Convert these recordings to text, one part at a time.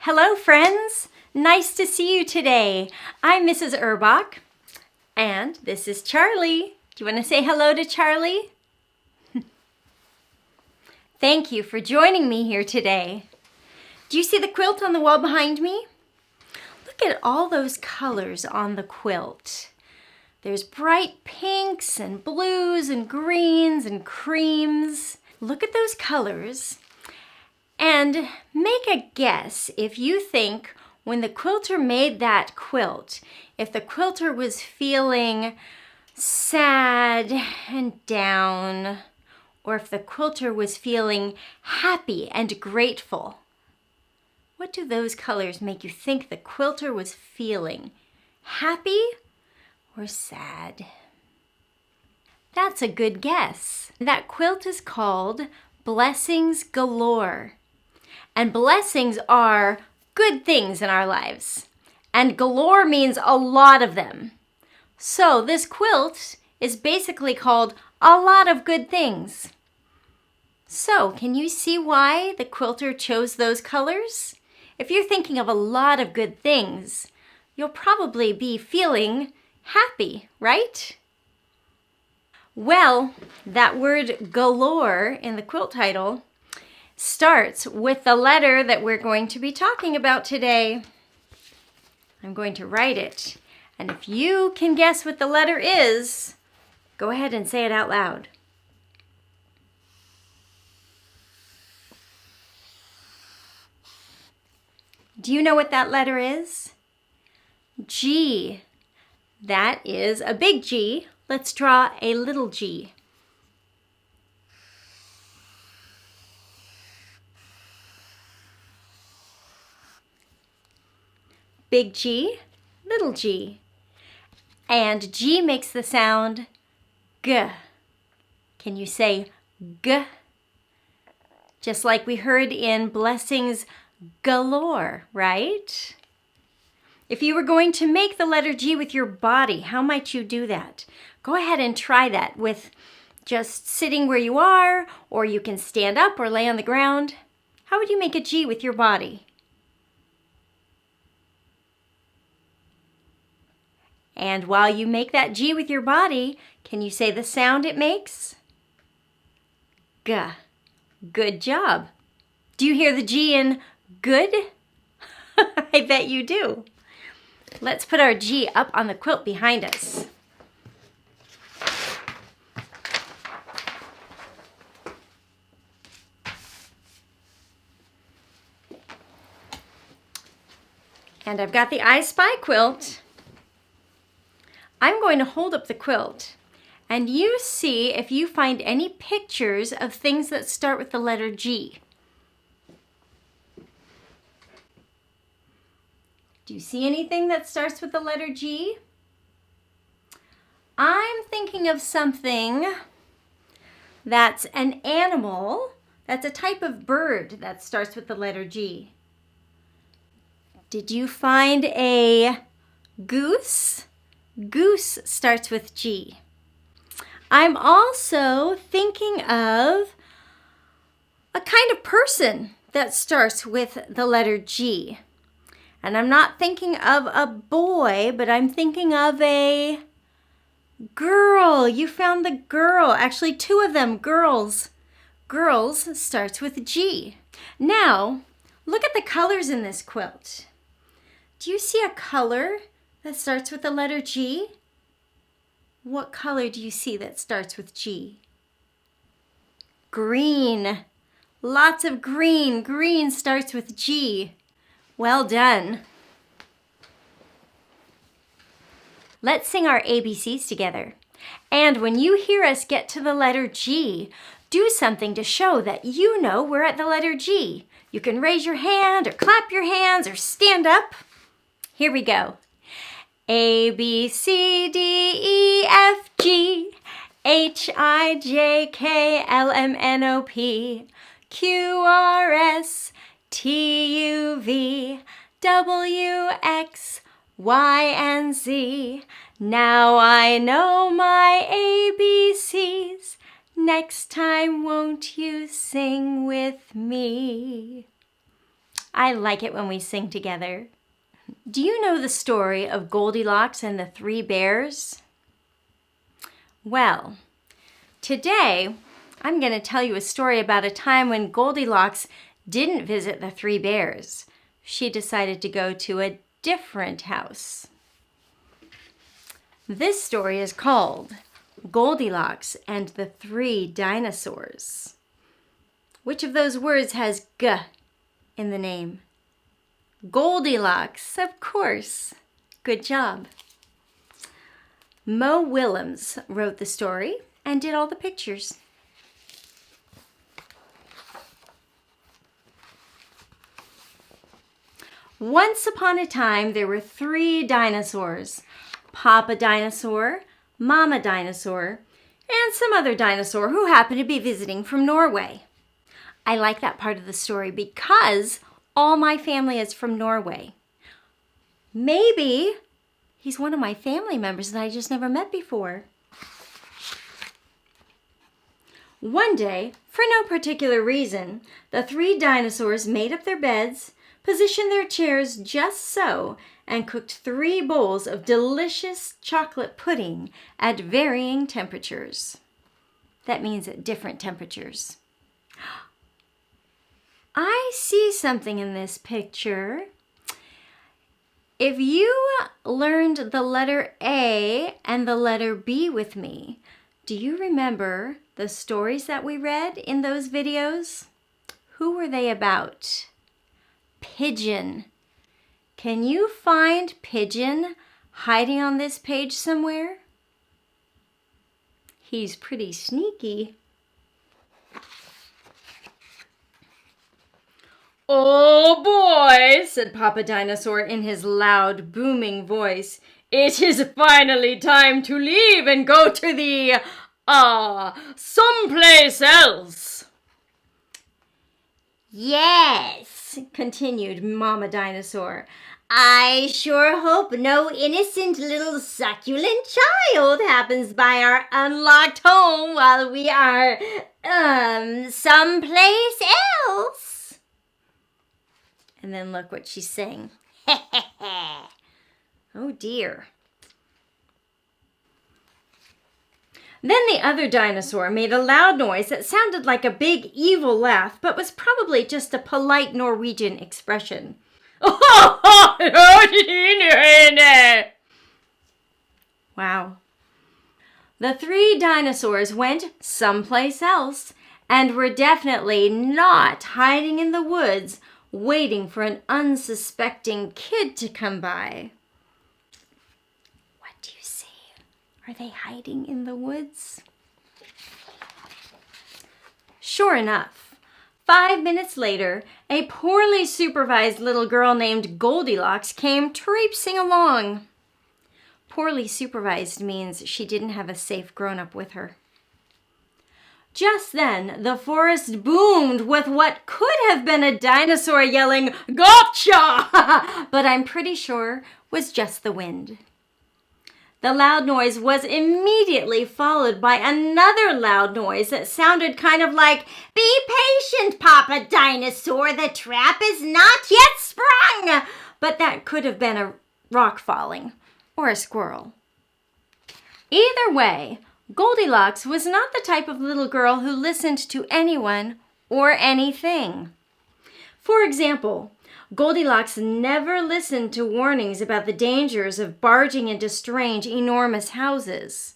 Hello friends, nice to see you today. I'm Mrs. Urbach and this is Charlie. Do you want to say hello to Charlie? Thank you for joining me here today. Do you see the quilt on the wall behind me? Look at all those colors on the quilt. There's bright pinks and blues and greens and creams. Look at those colors and make a guess if you think when the quilter made that quilt, if the quilter was feeling sad and down, or if the quilter was feeling happy and grateful. What do those colors make you think the quilter was feeling? Happy or sad? That's a good guess. That quilt is called Blessings Galore. And blessings are good things in our lives. And galore means a lot of them. So this quilt is basically called a lot of good things. So can you see why the quilter chose those colors? If you're thinking of a lot of good things, you'll probably be feeling happy, right? Well, that word galore in the quilt title starts with the letter that we're going to be talking about today. I'm going to write it, and if you can guess what the letter is, go ahead and say it out loud. Do you know what that letter is? G. That is a big G. Let's draw a little g. Big G, little g. And G makes the sound G. Can you say G? Just like we heard in Blessings Galore, right? If you were going to make the letter G with your body, how might you do that? Go ahead and try that with just sitting where you are, or you can stand up or lay on the ground. How would you make a G with your body? And while you make that G with your body, can you say the sound it makes? G. Good job. Do you hear the G in good? I bet you do. Let's put our G up on the quilt behind us. And I've got the I Spy quilt. I'm going to hold up the quilt, and you see if you find any pictures of things that start with the letter G. Do you see anything that starts with the letter G? I'm thinking of something that's an animal, that's a type of bird that starts with the letter G. Did you find a goose? Goose starts with G. I'm also thinking of a kind of person that starts with the letter G. And I'm not thinking of a boy, but I'm thinking of a girl. You found the girl. Actually, two of them, girls. Girls starts with G. Now, look at the colors in this quilt. Do you see a color that starts with the letter G? What color do you see that starts with G? Green. Lots of green. Green starts with G. Well done. Let's sing our ABCs together. And when you hear us get to the letter G, do something to show that you know we're at the letter G. You can raise your hand or clap your hands or stand up. Here we go. A, B, C, D, E, F, G, H, I, J, K, L, M, N, O, P, Q, R, S, T, U, V, W, X, Y, and Z. Now I know my ABCs. Next time, won't you sing with me? I like it when we sing together. Do you know the story of Goldilocks and the Three Bears? Well, today I'm going to tell you a story about a time when Goldilocks didn't visit the Three Bears. She decided to go to a different house. This story is called Goldilocks and the Three Dinosaurs. Which of those words has G in the name? Goldilocks, of course. Good job. Mo Willems wrote the story and did all the pictures. Once upon a time, there were 3 dinosaurs. Papa Dinosaur, Mama Dinosaur, and some other dinosaur who happened to be visiting from Norway. I like that part of the story because all my family is from Norway. Maybe he's one of my family members that I just never met before. One day, for no particular reason, the 3 dinosaurs made up their beds, positioned their chairs just so, and cooked 3 bowls of delicious chocolate pudding at varying temperatures. That means at different temperatures. I see something in this picture. If you learned the letter A and the letter B with me, do you remember the stories that we read in those videos? Who were they about? Pigeon. Can you find Pigeon hiding on this page somewhere? He's pretty sneaky. "Oh boy," said Papa Dinosaur in his loud, booming voice. "It is finally time to leave and go to the, someplace else." "Yes," continued Mama Dinosaur. "I sure hope no innocent little succulent child happens by our unlocked home while we are, someplace else." And then look what she's saying. Oh dear. Then the other dinosaur made a loud noise that sounded like a big evil laugh, but was probably just a polite Norwegian expression. Wow. The 3 dinosaurs went someplace else and were definitely not hiding in the woods waiting for an unsuspecting kid to come by. What do you see? Are they hiding in the woods? Sure enough, 5 minutes later, a poorly supervised little girl named Goldilocks came traipsing along. Poorly supervised means she didn't have a safe grown-up with her. Just then, the forest boomed with what could have been a dinosaur yelling, "Gotcha!" but I'm pretty sure was just the wind. The loud noise was immediately followed by another loud noise that sounded kind of like, "Be patient, Papa Dinosaur, the trap is not yet sprung!" But that could have been a rock falling or a squirrel. Either way, Goldilocks was not the type of little girl who listened to anyone or anything. For example, Goldilocks never listened to warnings about the dangers of barging into strange, enormous houses.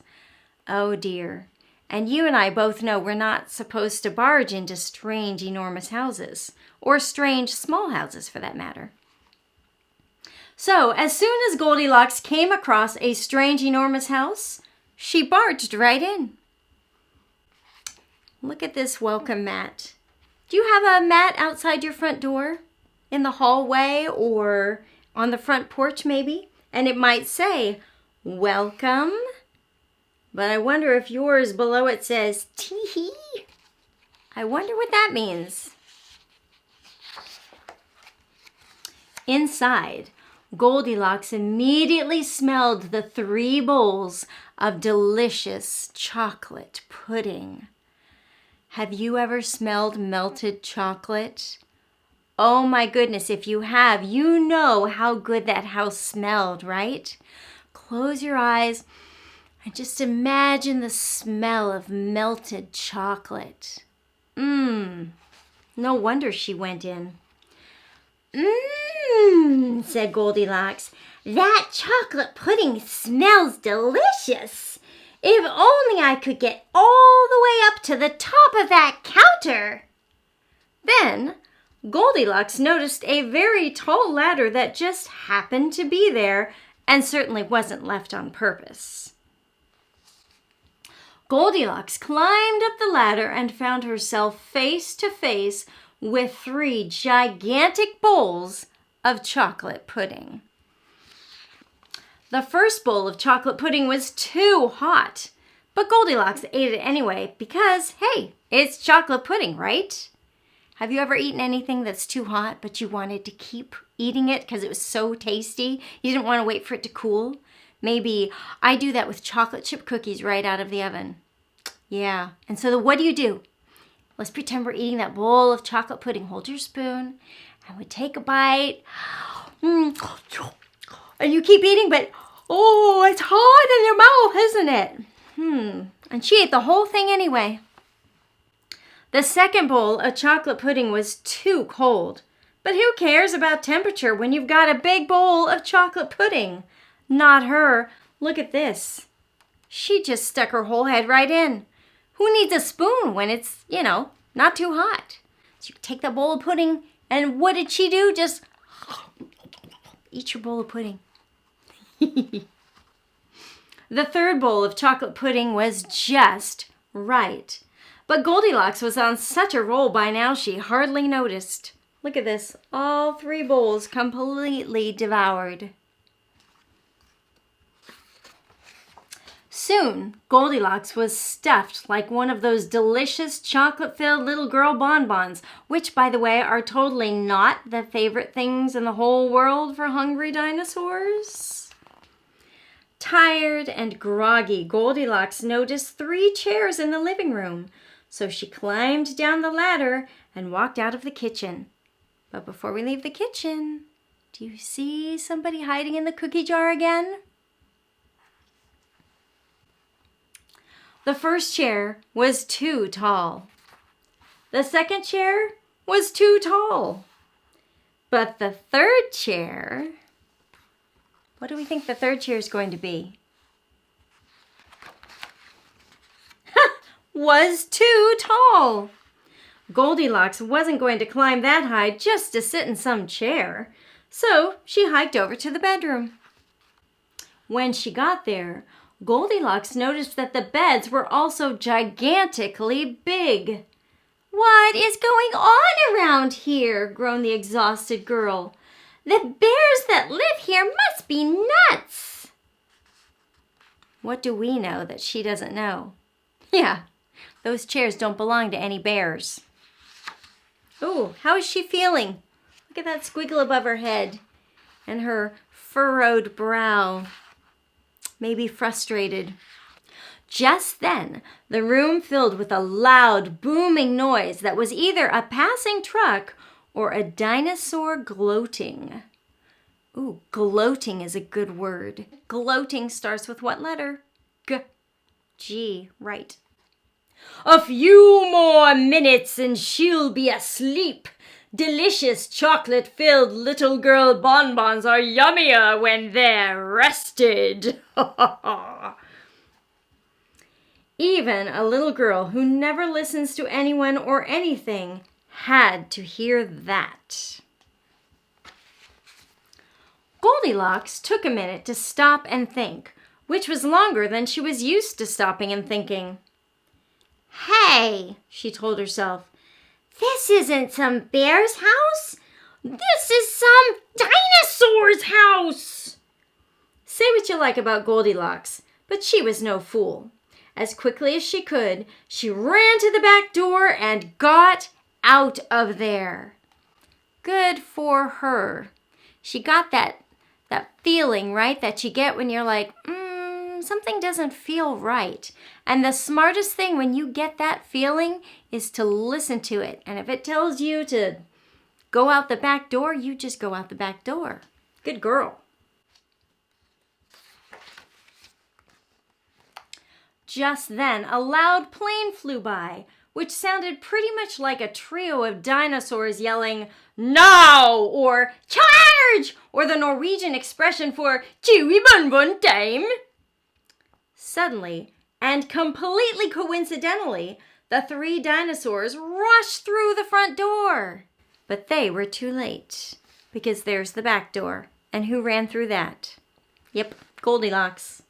Oh dear. And you and I both know we're not supposed to barge into strange, enormous houses, or strange, small houses for that matter. So, as soon as Goldilocks came across a strange, enormous house, she barged right in. Look at this welcome mat. Do you have a mat outside your front door? In the hallway or on the front porch maybe? And it might say, "Welcome." But I wonder if yours below it says, "Tee-hee." I wonder what that means. Inside, Goldilocks immediately smelled the 3 bowls of delicious chocolate pudding. Have you ever smelled melted chocolate? Oh my goodness, if you have, you know how good that house smelled, right? Close your eyes and just imagine the smell of melted chocolate. No wonder she went in. Said Goldilocks. That chocolate pudding smells delicious. If only I could get all the way up to the top of that counter. Then Goldilocks noticed a very tall ladder that just happened to be there and certainly wasn't left on purpose. Goldilocks climbed up the ladder and found herself face to face with 3 gigantic bowls of chocolate pudding. The first bowl of chocolate pudding was too hot, but Goldilocks ate it anyway because, hey, it's chocolate pudding, right? Have you ever eaten anything that's too hot, but you wanted to keep eating it because it was so tasty? You didn't want to wait for it to cool? Maybe I do that with chocolate chip cookies right out of the oven. Yeah, and so what do? Let's pretend we're eating that bowl of chocolate pudding. Hold your spoon and we take a bite. And you keep eating, but oh, it's hot in your mouth, isn't it? And she ate the whole thing anyway. The second bowl of chocolate pudding was too cold. But who cares about temperature when you've got a big bowl of chocolate pudding? Not her. Look at this. She just stuck her whole head right in. Who needs a spoon when it's, not too hot? So you take that bowl of pudding, and what did she do? Just eat your bowl of pudding. The third bowl of chocolate pudding was just right. But Goldilocks was on such a roll by now she hardly noticed. Look at this. All 3 bowls completely devoured. Soon, Goldilocks was stuffed like one of those delicious chocolate-filled little girl bonbons, which, by the way, are totally not the favorite things in the whole world for hungry dinosaurs. Tired and groggy, Goldilocks noticed 3 chairs in the living room, so she climbed down the ladder and walked out of the kitchen. But before we leave the kitchen, do you see somebody hiding in the cookie jar again? The first chair was too tall. The second chair was too tall. But the third chair, what do we think the third chair is going to be? Was too tall. Goldilocks wasn't going to climb that high just to sit in some chair, so she hiked over to the bedroom. When she got there, Goldilocks noticed that the beds were also gigantically big. "What is going on around here?" groaned the exhausted girl. "The bears that live here must be nuts." What do we know that she doesn't know? Yeah, those chairs don't belong to any bears. Ooh, how is she feeling? Look at that squiggle above her head and her furrowed brow. Maybe frustrated. Just then, the room filled with a loud, booming noise that was either a passing truck or a dinosaur gloating. Ooh, gloating is a good word. Gloating starts with what letter? G. G, right. "A few more minutes and she'll be asleep. Delicious chocolate-filled little girl bonbons are yummier when they're rested." Even a little girl who never listens to anyone or anything had to hear that. Goldilocks took a minute to stop and think, which was longer than she was used to stopping and thinking. "Hey," she told herself, "this isn't some bear's house. This is some dinosaur's house." Say what you like about Goldilocks, but she was no fool. As quickly as she could, she ran to the back door and got out of there. Good for her. She got that feeling, right, that you get when you're like, something doesn't feel right. And the smartest thing when you get that feeling is to listen to it. And if it tells you to go out the back door, you just go out the back door. Good girl. Just then, a loud plane flew by, which sounded pretty much like a trio of dinosaurs yelling, "Now!" or "Charge!" or the Norwegian expression for "Chewy bun bun time." Suddenly, and completely coincidentally, the three dinosaurs rushed through the front door. But they were too late, because there's the back door. And who ran through that? Yep, Goldilocks.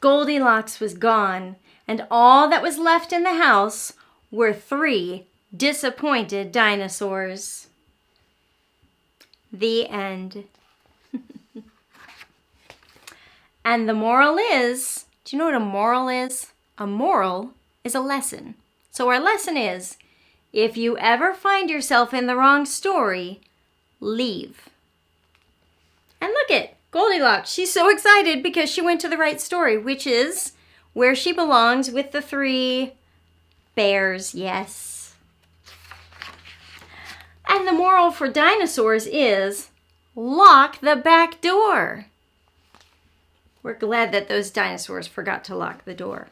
Goldilocks was gone, and all that was left in the house were 3 disappointed dinosaurs. The end. And the moral is, do you know what a moral is? A moral is a lesson. So our lesson is, if you ever find yourself in the wrong story, leave. And look at Goldilocks. She's so excited because she went to the right story, which is where she belongs with the 3 bears, yes. And the moral for dinosaurs is, lock the back door. We're glad that those dinosaurs forgot to lock the door.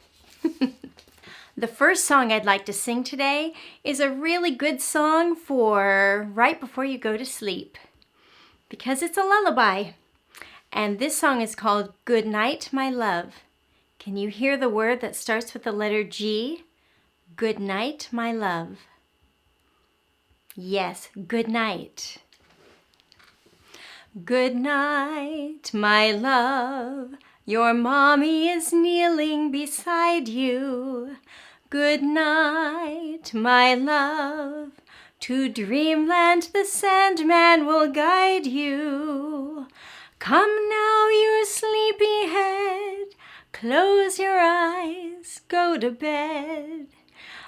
The first song I'd like to sing today is a really good song for right before you go to sleep, because it's a lullaby. And this song is called Goodnight My Love. Can you hear the word that starts with the letter G? Goodnight My Love. Yes, good night. Good night, my love. Your mommy is kneeling beside you. Good night, my love. To dreamland the Sandman will guide you. Come now, you sleepyhead. Close your eyes, go to bed.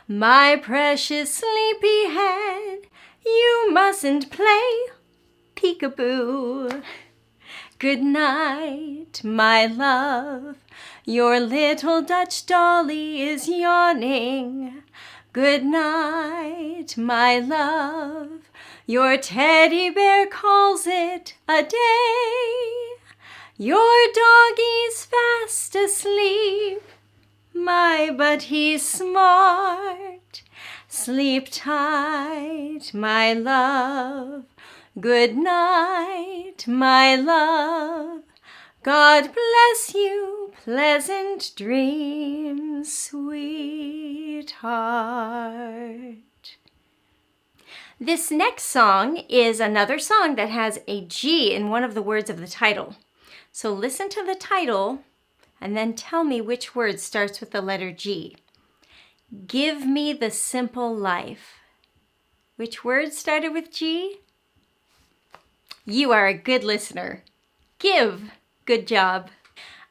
My precious sleepyhead, you mustn't play peekaboo. Good night, my love. Your little Dutch dolly is yawning. Good night, my love. Your teddy bear calls it a day. Your doggie's fast asleep. But he's smart. Sleep tight, my love. Good night, my love. God bless you, pleasant dreams, sweetheart. This next song is another song that has a G in one of the words of the title. So listen to the title and then tell me which word starts with the letter G. Give me the simple life. Which word started with G? You are a good listener. Give. Good job.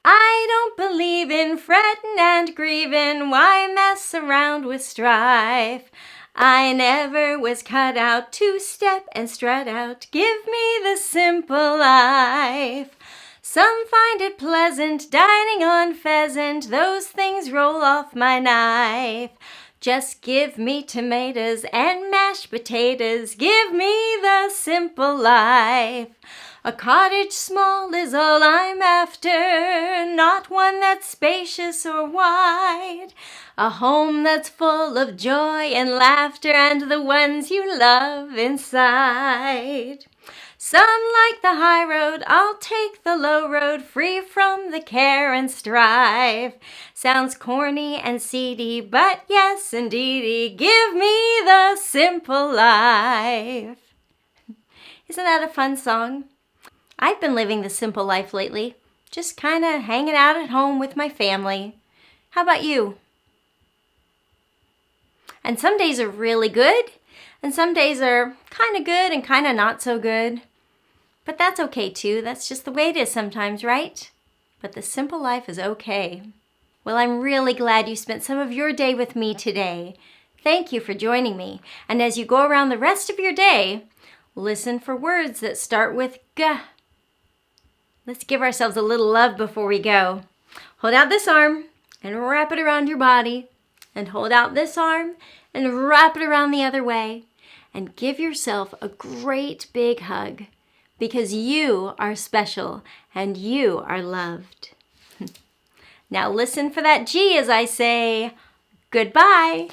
I don't believe in fretting and grieving. Why mess around with strife? I never was cut out to step and strut out. Give me the simple life. Some find it pleasant, dining on pheasant. Those things roll off my knife. Just give me tomatoes and mashed potatoes. Give me the simple life. A cottage small is all I'm after, not one that's spacious or wide. A home that's full of joy and laughter and the ones you love inside. Some like the high road, I'll take the low road, free from the care and strife. Sounds corny and seedy, but yes, indeedy, give me the simple life. Isn't that a fun song? I've been living the simple life lately, just kind of hanging out at home with my family. How about you? And some days are really good, and some days are kind of good and kind of not so good. But that's okay too. That's just the way it is sometimes, right? But the simple life is okay. Well, I'm really glad you spent some of your day with me today. Thank you for joining me. And as you go around the rest of your day, listen for words that start with G. Let's give ourselves a little love before we go. Hold out this arm and wrap it around your body. And hold out this arm and wrap it around the other way. And give yourself a great big hug because you are special and you are loved. Now listen for that G as I say goodbye.